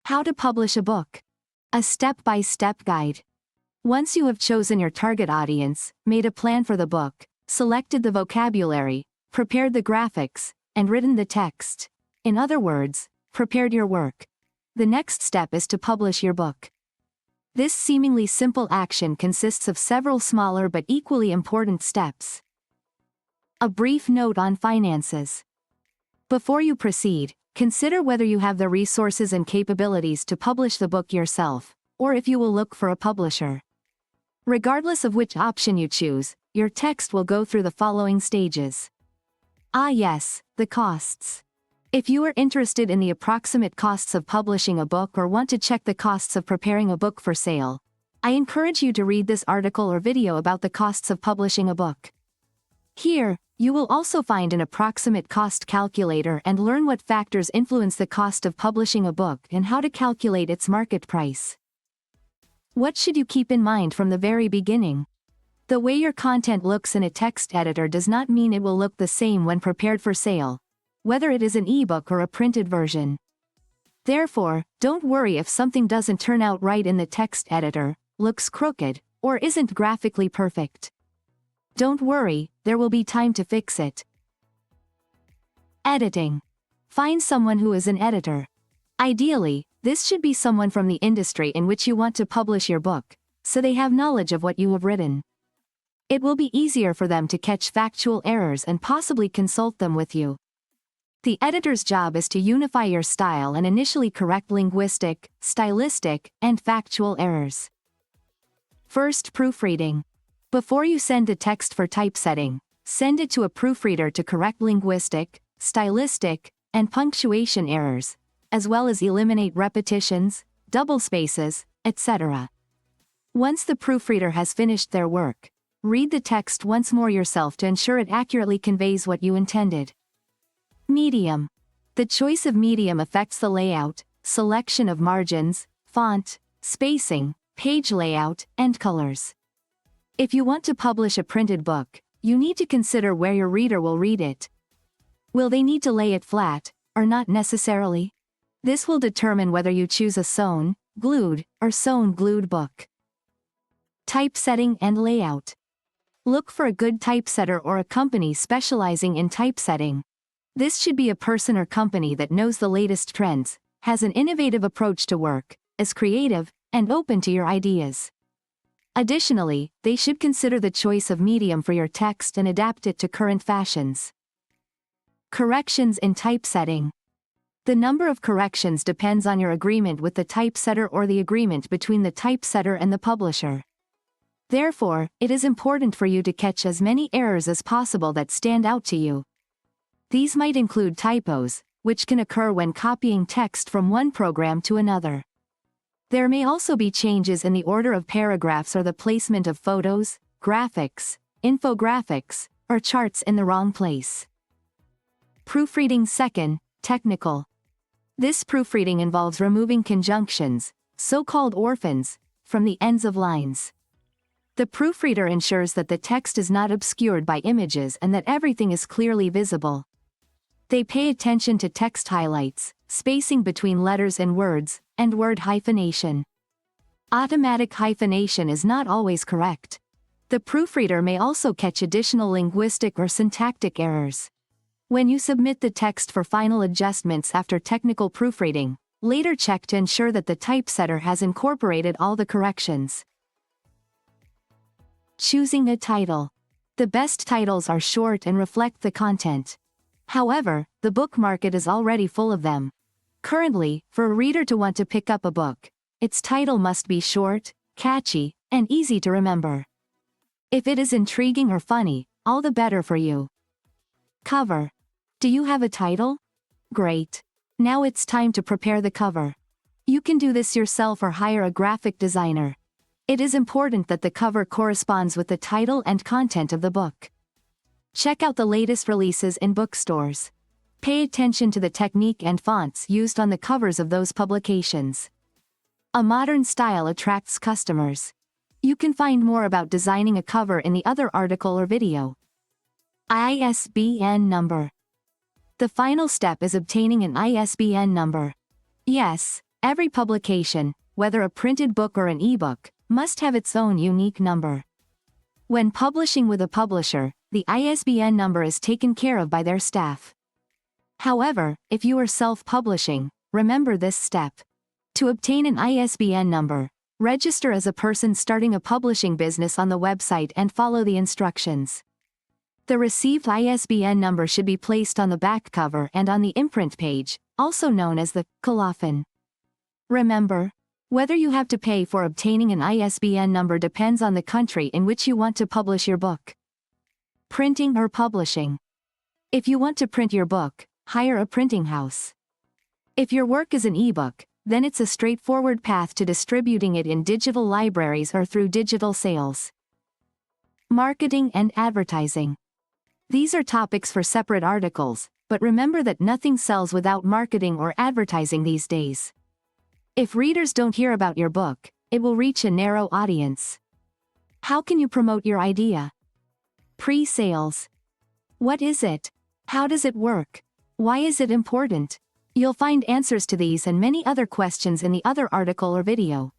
How to publish a book. A step-by-step guide. Once you have chosen your target audience, made a plan for the book, selected the vocabulary, prepared the graphics, and written the text, in other words, prepared your work, the next step is to publish your book. This seemingly simple action consists of several smaller but equally important steps. A brief note on finances. Before you proceed, consider whether you have the resources and capabilities to publish the book yourself, or if you will look for a publisher. Regardless of which option you choose, your text will go through the following stages. Yes, the costs. If you are interested in the approximate costs of publishing a book or want to check the costs of preparing a book for sale, I encourage you to read this article or video about the costs of publishing a book. Here, you will also find an approximate cost calculator and learn what factors influence the cost of publishing a book and how to calculate its market price. What should you keep in mind from the very beginning? The way your content looks in a text editor does not mean it will look the same when prepared for sale, whether it is an ebook or a printed version. Therefore, don't worry if something doesn't turn out right in the text editor, looks crooked, or isn't graphically perfect. Don't worry, there will be time to fix it. Editing. Find someone who is an editor. Ideally, this should be someone from the industry in which you want to publish your book, so they have knowledge of what you have written. It will be easier for them to catch factual errors and possibly consult them with you. The editor's job is to unify your style and initially correct linguistic, stylistic, and factual errors. First, proofreading. Before you send the text for typesetting, send it to a proofreader to correct linguistic, stylistic, and punctuation errors, as well as eliminate repetitions, double spaces, etc. Once the proofreader has finished their work, read the text once more yourself to ensure it accurately conveys what you intended. Medium. The choice of medium affects the layout, selection of margins, font, spacing, page layout, and colors. If you want to publish a printed book, you need to consider where your reader will read it. Will they need to lay it flat, or not necessarily? This will determine whether you choose a sewn, glued, or sewn-glued book. Typesetting and layout. Look for a good typesetter or a company specializing in typesetting. This should be a person or company that knows the latest trends, has an innovative approach to work, is creative, and open to your ideas. Additionally, they should consider the choice of medium for your text and adapt it to current fashions. Corrections in typesetting. The number of corrections depends on your agreement with the typesetter or the agreement between the typesetter and the publisher. Therefore, it is important for you to catch as many errors as possible that stand out to you. These might include typos, which can occur when copying text from one program to another. There may also be changes in the order of paragraphs or the placement of photos, graphics, infographics, or charts in the wrong place. Proofreading. Second, technical. This proofreading involves removing conjunctions, so-called orphans, from the ends of lines. The proofreader ensures that the text is not obscured by images and that everything is clearly visible. They pay attention to text highlights, spacing between letters and words, and word hyphenation. Automatic hyphenation is not always correct. The proofreader may also catch additional linguistic or syntactic errors. When you submit the text for final adjustments after technical proofreading, later check to ensure that the typesetter has incorporated all the corrections. Choosing a title. The best titles are short and reflect the content. However, the book market is already full of them. Currently, for a reader to want to pick up a book, its title must be short, catchy, and easy to remember. If it is intriguing or funny, all the better for you. Cover. Do you have a title? Great. Now it's time to prepare the cover. You can do this yourself or hire a graphic designer. It is important that the cover corresponds with the title and content of the book. Check out the latest releases in bookstores. Pay attention to the technique and fonts used on the covers of those publications. A modern style attracts customers. You can find more about designing a cover in the other article or video. ISBN number. The final step is obtaining an ISBN number. Yes, Every publication, whether a printed book or an ebook, must have its own unique number. When publishing with a publisher, the ISBN number is taken care of by their staff. However, if you are self-publishing, remember this step. To obtain an ISBN number, register as a person starting a publishing business on the website and follow the instructions. The received ISBN number should be placed on the back cover and on the imprint page, also known as the colophon. Remember, whether you have to pay for obtaining an ISBN number depends on the country in which you want to publish your book. Printing or publishing. If you want to print your book, hire a printing house. If your work is an ebook, then it's a straightforward path to distributing it in digital libraries or through digital sales. Marketing and advertising. These are topics for separate articles, but remember that nothing sells without marketing or advertising these days. If readers don't hear about your book, it will reach a narrow audience. How can you promote your idea? Pre-sales. What is it? How does it work? Why is it important? You'll find answers to these and many other questions in the other article or video.